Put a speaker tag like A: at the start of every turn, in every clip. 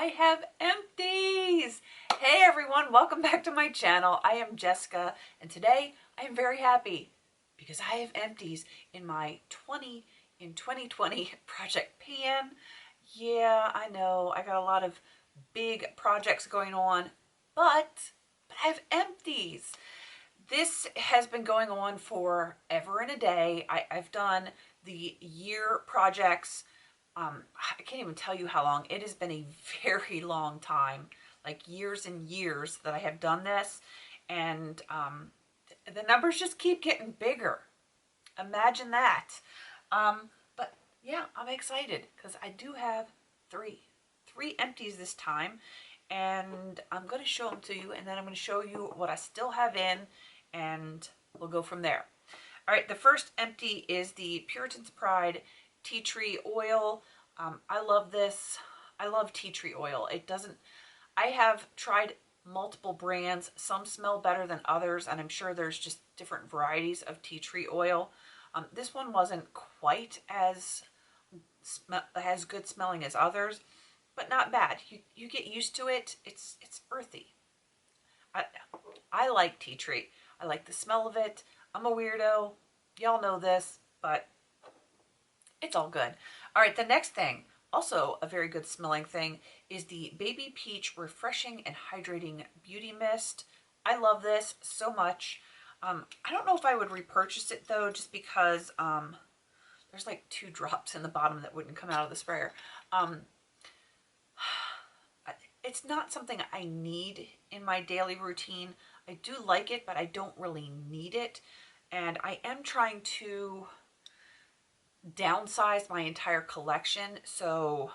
A: have empties. Hey everyone, welcome back to my channel. I am Jessica, and today I am very happy because I have empties in my 2020 project pan. Yeah, I know I got a lot of big projects going on, but I have empties. This has been going on forever and a day. I've done the year projects. I can't even tell you how long. It has been a very long time, like years and years that I have done this. And the numbers just keep getting bigger. Imagine that. But yeah, I'm excited because I do have three empties this time. And I'm going to show them to you, and then I'm going to show you what I still have in, and we'll go from there. All right, the first empty is the Puritan's Pride Tea Tree Oil. I love this. I love tea tree oil. I have tried multiple brands. Some smell better than others, and I'm sure there's just different varieties of tea tree oil. This one wasn't quite as good smelling as others, but not bad. You get used to it. It's earthy. I like tea tree. I like the smell of it. I'm a weirdo. Y'all know this, but it's all good. All right, the next thing, also a very good smelling thing, is the BabyPeach Refreshing and Hydrating Beauty Mist. I love this so much. I don't know if I would repurchase it though, just because there's like 2 drops in the bottom that wouldn't come out of the sprayer. It's not something I need in my daily routine. I do like it, but I don't really need it. And I am trying to downsize my entire collection. So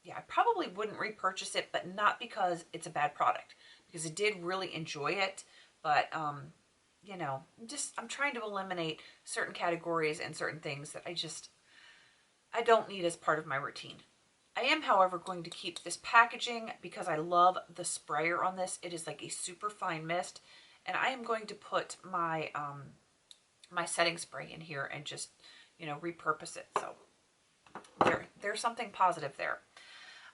A: yeah, I probably wouldn't repurchase it, but not because it's a bad product, because I did really enjoy it. But, you know, I'm trying to eliminate certain categories and certain things that I don't need as part of my routine. I am, however, going to keep this packaging because I love the sprayer on this. It is like a super fine mist, and I am going to put my my setting spray in here and just, you know, repurpose it. So there's something positive there.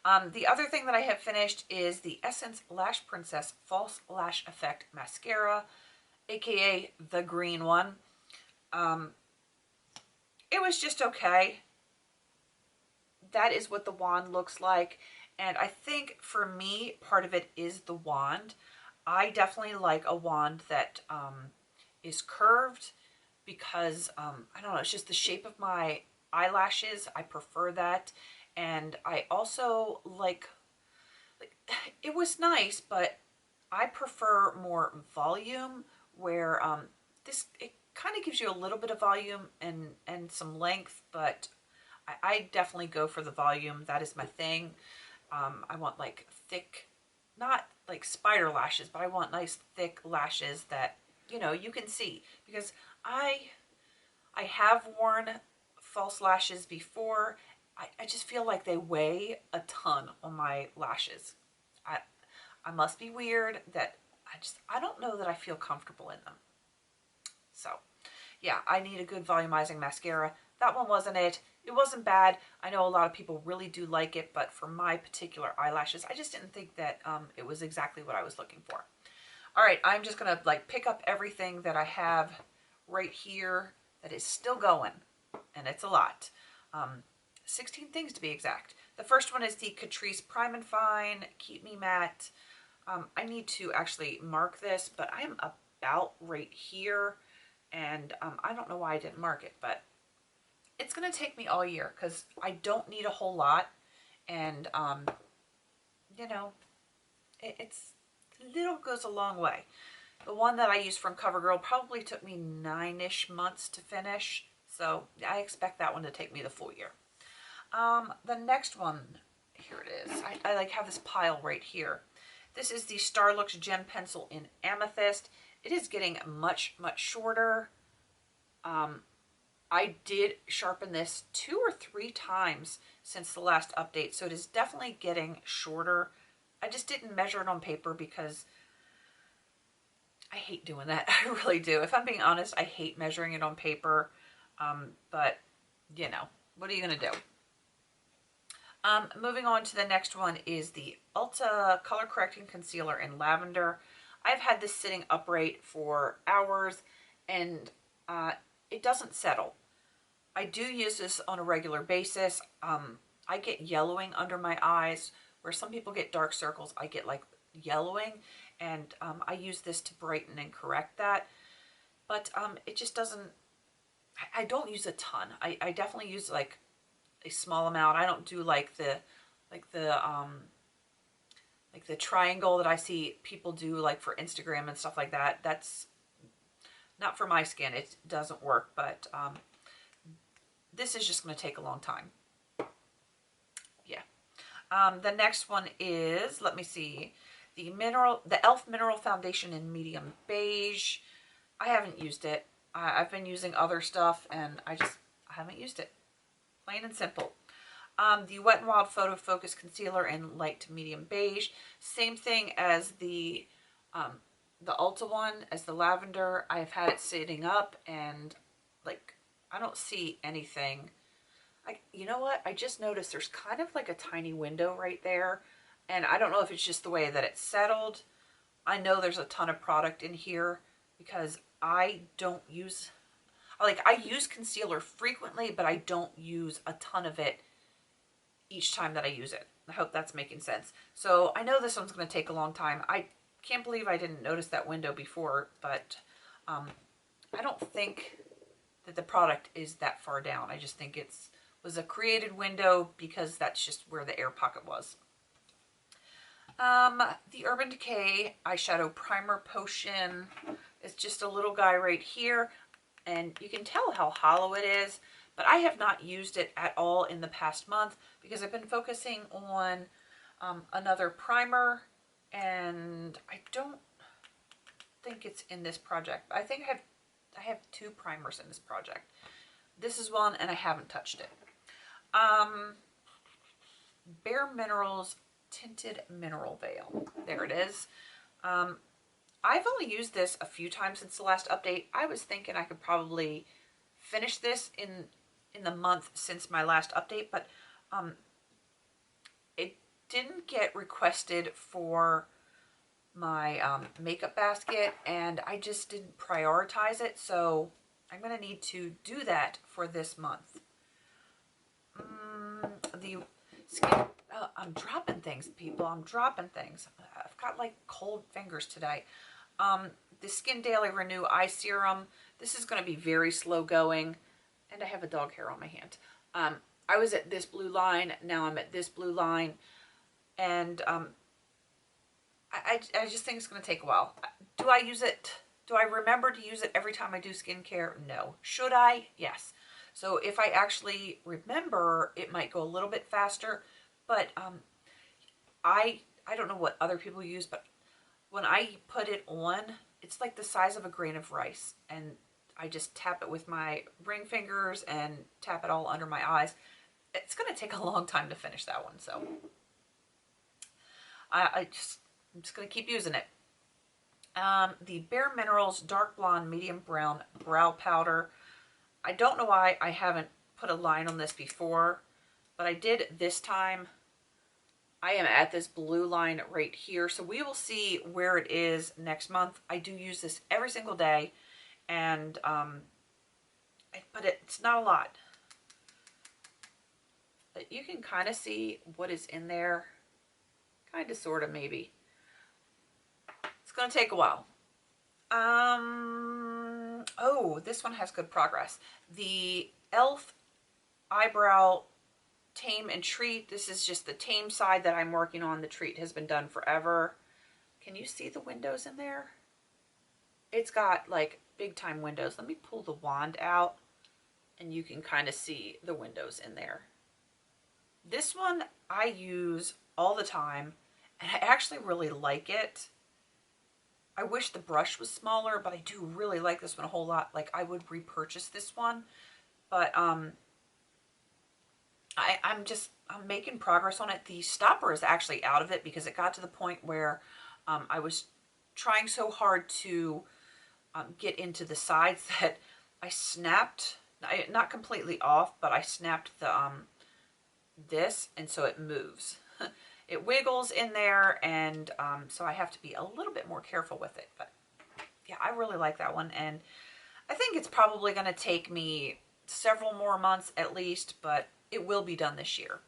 A: The other thing that I have finished is the Essence Lash Princess False Lash Effect Mascara, aka the green one. It was just okay. That is what the wand looks like, and I think for me part of it is the wand. I definitely like a wand that is curved because I don't know, it's just the shape of my eyelashes. I prefer that, and I also like it was nice, but I prefer more volume, where it kind of gives you a little bit of volume and some length, but I definitely go for the volume. That is my thing. I want like thick, not like spider lashes, but I want nice thick lashes that, you know, you can see, because I have worn false lashes before. I just feel like they weigh a ton on my lashes. I must be weird that I don't know that I feel comfortable in them. So yeah, I need a good volumizing mascara. That one wasn't it. It wasn't bad. I know a lot of people really do like it, but for my particular eyelashes, I just didn't think that it was exactly what I was looking for. All right, I'm just gonna like pick up everything that I have right here that is still going, and it's a lot. 16 things to be exact. The first one is the Catrice Prime and Fine Keep Me Matte. I need to actually mark this, but I am about right here, and I don't know why I didn't mark it, but it's going to take me all year because I don't need a whole lot. And, you know, it's little goes a long way. The one that I used from CoverGirl probably took me 9-ish months to finish. So I expect that one to take me the full year. The next one, here it is. I like have this pile right here. This is the Starlux Gem Pencil in Amethyst. It is getting much, much shorter. I did sharpen this 2 or 3 times since the last update, so it is definitely getting shorter. I just didn't measure it on paper because I hate doing that. I really do. If I'm being honest, I hate measuring it on paper, but you know, what are you going to do? Moving on to the next one is the Ulta Color Correcting Concealer in Lavender. I've had this sitting upright for hours and it doesn't settle. I do use this on a regular basis. I get yellowing under my eyes, where some people get dark circles. I get like yellowing, and I use this to brighten and correct that. But it just doesn't, I don't use a ton. I definitely use like a small amount. I don't do like the triangle that I see people do like for Instagram and stuff like that. That's not for my skin. It doesn't work, but this is just going to take a long time. Yeah. The next one is, let me see, the e.l.f. Mineral Foundation in medium beige. I haven't used it. I've been using other stuff and I haven't used it. Plain and simple. The Wet n Wild Photo Focus Concealer in light to medium beige. Same thing as the Ulta one, as the Lavender. I've had it sitting up and like I don't see anything. You know what? I just noticed there's kind of like a tiny window right there. And I don't know if it's just the way that it's settled. I know there's a ton of product in here because I don't use, like I use concealer frequently, but I don't use a ton of it each time that I use it. I hope that's making sense. So I know this one's going to take a long time. I can't believe I didn't notice that window before, but I don't think that the product is that far down. I just think was a created window because that's just where the air pocket was. The Urban Decay Eyeshadow Primer Potion is just a little guy right here, and you can tell how hollow it is, but I have not used it at all in the past month because I've been focusing on another primer, and I don't think it's in this project. I think I have two primers in this project. This is one, and I haven't touched it. Bare Minerals Tinted Mineral Veil. There it is. I've only used this a few times since the last update. I was thinking I could probably finish this in the month since my last update, but it didn't get requested for my makeup basket, and I just didn't prioritize it, so I'm going to need to do that for this month. The skin, I'm dropping things, people. I'm dropping things. I've got like cold fingers today. The Skin Daily Renew Eye Serum. This is going to be very slow going, and I have a dog hair on my hand. I was at this blue line. Now I'm at this blue line, and I just think it's going to take a while. Do I use it? Do I remember to use it every time I do skincare? No. Should I? Yes. So if I actually remember, it might go a little bit faster, but I don't know what other people use, but when I put it on, it's like the size of a grain of rice, and I just tap it with my ring fingers and tap it all under my eyes. It's going to take a long time to finish that one, so I'm just going to keep using it. The Bare Minerals Dark Blonde Medium Brown Brow Powder. I don't know why I haven't put a line on this before, but I did this time. I am at this blue line right here, so we will see where it is next month. I do use this every single day, and but it's not a lot. But you can kind of see what is in there, kind of, sort of, maybe. It's going to take a while. Oh, this one has good progress. The e.l.f. Eyebrow Tame and Treat. This is just the Tame side that I'm working on. The Treat has been done forever. Can you see the windows in there? It's got like big time windows. Let me pull the wand out and you can kind of see the windows in there. This one I use all the time and I actually really like it. I wish the brush was smaller, but I do really like this one a whole lot. Like, I would repurchase this one, but I'm making progress on it. The stopper is actually out of it because it got to the point where I was trying so hard to get into the sides that I snapped, not completely off, but I snapped this, and so it moves. It wiggles in there, and so I have to be a little bit more careful with it. But yeah, I really like that one, and I think it's probably going to take me several more months at least, but it will be done this year.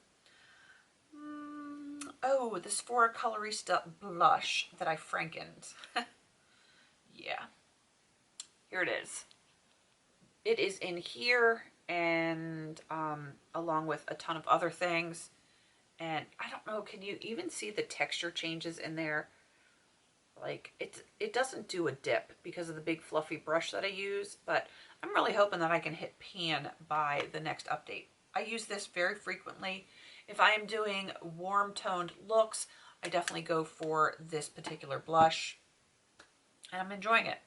A: Oh, the Sephora Colorista blush that I frankened. Yeah, here it is. It is in here, and along with a ton of other things. And I don't know, can you even see the texture changes in there? Like, it doesn't do a dip because of the big fluffy brush that I use, but I'm really hoping that I can hit pan by the next update. I use this very frequently. If I am doing warm toned looks, I definitely go for this particular blush, and I'm enjoying it.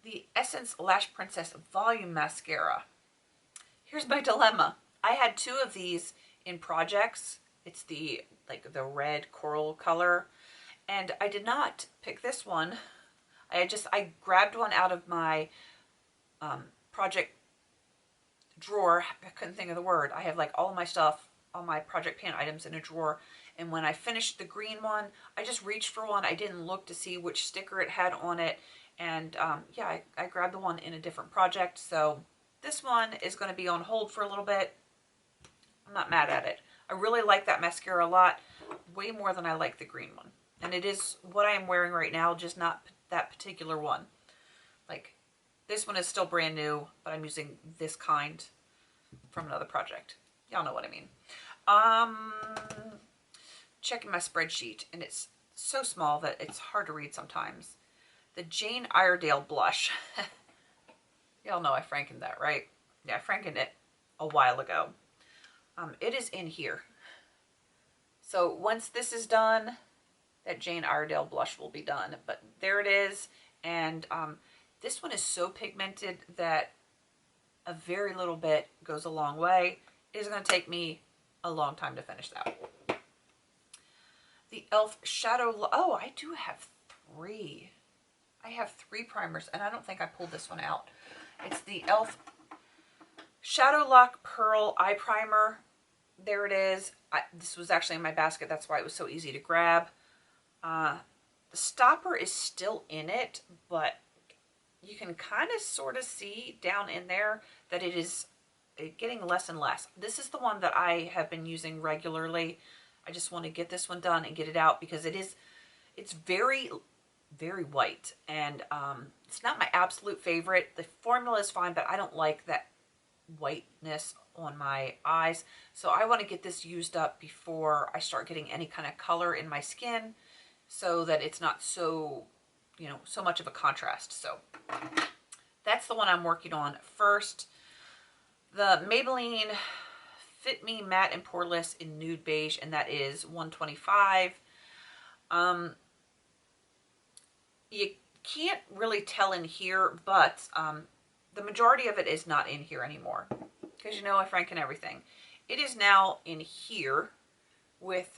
A: The Essence Lash Princess Volume Mascara. Here's my dilemma. I had two of these in projects. It's the red coral color, and I did not pick this one. I grabbed one out of my project drawer. I couldn't think of the word. I have like all my stuff, all my project pan items in a drawer, and when I finished the green one, I just reached for one. I didn't look to see which sticker it had on it, and yeah, I grabbed the one in a different project. So this one is going to be on hold for a little bit. I'm not mad at it. I really like that mascara a lot, way more than I like the green one. And it is what I am wearing right now, just not that particular one. Like, this one is still brand new, but I'm using this kind from another project. Y'all know what I mean. Checking my spreadsheet, and it's so small that it's hard to read sometimes. The Jane Iredale blush. Y'all know I frankened that, right? Yeah, I frankened it a while ago. It is in here. So once this is done, that Jane Iredale blush will be done. But there it is. And this one is so pigmented that a very little bit goes a long way. It is going to take me a long time to finish that. The e.l.f. Shadow... Oh, I do have three. I have three primers, and I don't think I pulled this one out. It's the e.l.f. Shadow Lock Pearl Eye Primer. There it is. This was actually in my basket. That's why it was so easy to grab. The stopper is still in it, but you can kind of sort of see down in there that it is getting less and less. This is the one that I have been using regularly. I just want to get this one done and get it out because it's very, very white, and it's not my absolute favorite. The formula is fine, but I don't like that whiteness on my eyes, so I want to get this used up before I start getting any kind of color in my skin, so that it's not so, you know, so much of a contrast. So that's the one I'm working on first. The Maybelline Fit Me Matte and Poreless in Nude Beige, and that is $125. You can't really tell in here, but the majority of it is not in here anymore, because you know I franken everything. It is now in here with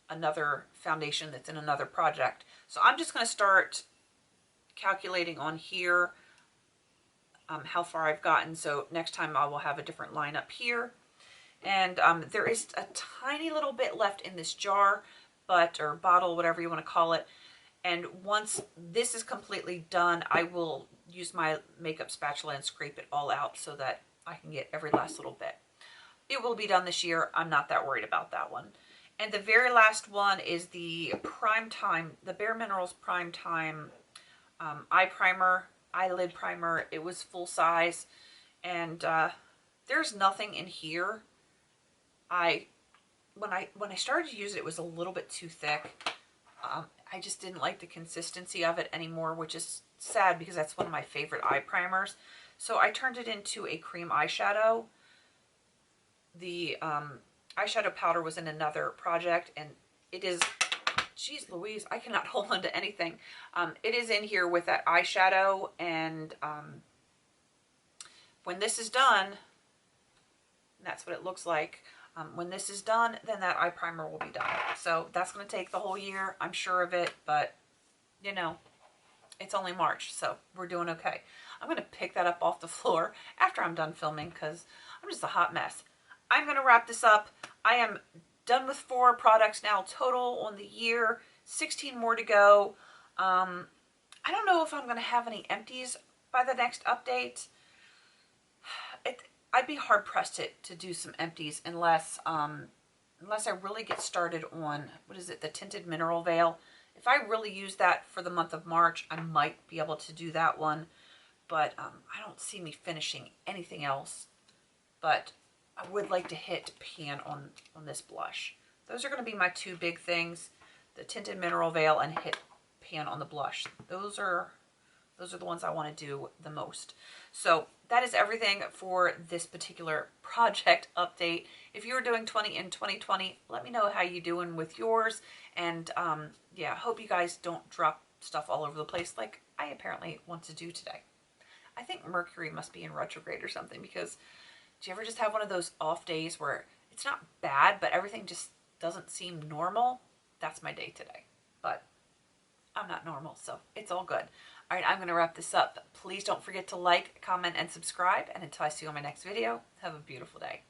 A: another foundation that's in another project. So I'm just going to start calculating on here how far I've gotten. So next time I will have a different line up here. And there is a tiny little bit left in this jar, or bottle, whatever you want to call it. And once this is completely done, I will use my makeup spatula and scrape it all out so that I can get every last little bit. It will be done this year. I'm not that worried about that one. And the very last one is the the Bare Minerals Prime Time eye primer, eyelid primer. It was full size, and there's nothing in here. When I started to use it, it was a little bit too thick. I just didn't like the consistency of it anymore, which is sad because that's one of my favorite eye primers. So I turned it into a cream eyeshadow. The eyeshadow powder was in another project, and it is, geez Louise, I cannot hold on to anything. It is in here with that eyeshadow, and when this is done, that's what it looks like. When this is done, then that eye primer will be done. So that's going to take the whole year, I'm sure of it, but you know, it's only March, so we're doing okay. I'm going to pick that up off the floor after I'm done filming because I'm just a hot mess. I'm going to wrap this up. I am done with 4 products now total on the year. 16 more to go. I don't know if I'm going to have any empties by the next update. I'd be hard pressed to do some empties unless I really get started on, what is it, the Tinted Mineral Veil. If I really use that for the month of March, I might be able to do that one. But I don't see me finishing anything else. But I would like to hit pan on this blush. Those are going to be my 2 big things. The Tinted Mineral Veil and hit pan on the blush. Those are the ones I want to do the most. So that is everything for this particular project update. If you were doing 20 in 2020, let me know how you're doing with yours. And yeah, hope you guys don't drop stuff all over the place like I apparently want to do today. I think Mercury must be in retrograde or something, because do you ever just have one of those off days where it's not bad, but everything just doesn't seem normal? That's my day today. But I'm not normal, so it's all good. All right, I'm going to wrap this up. Please don't forget to like, comment, and subscribe. And until I see you on my next video, have a beautiful day.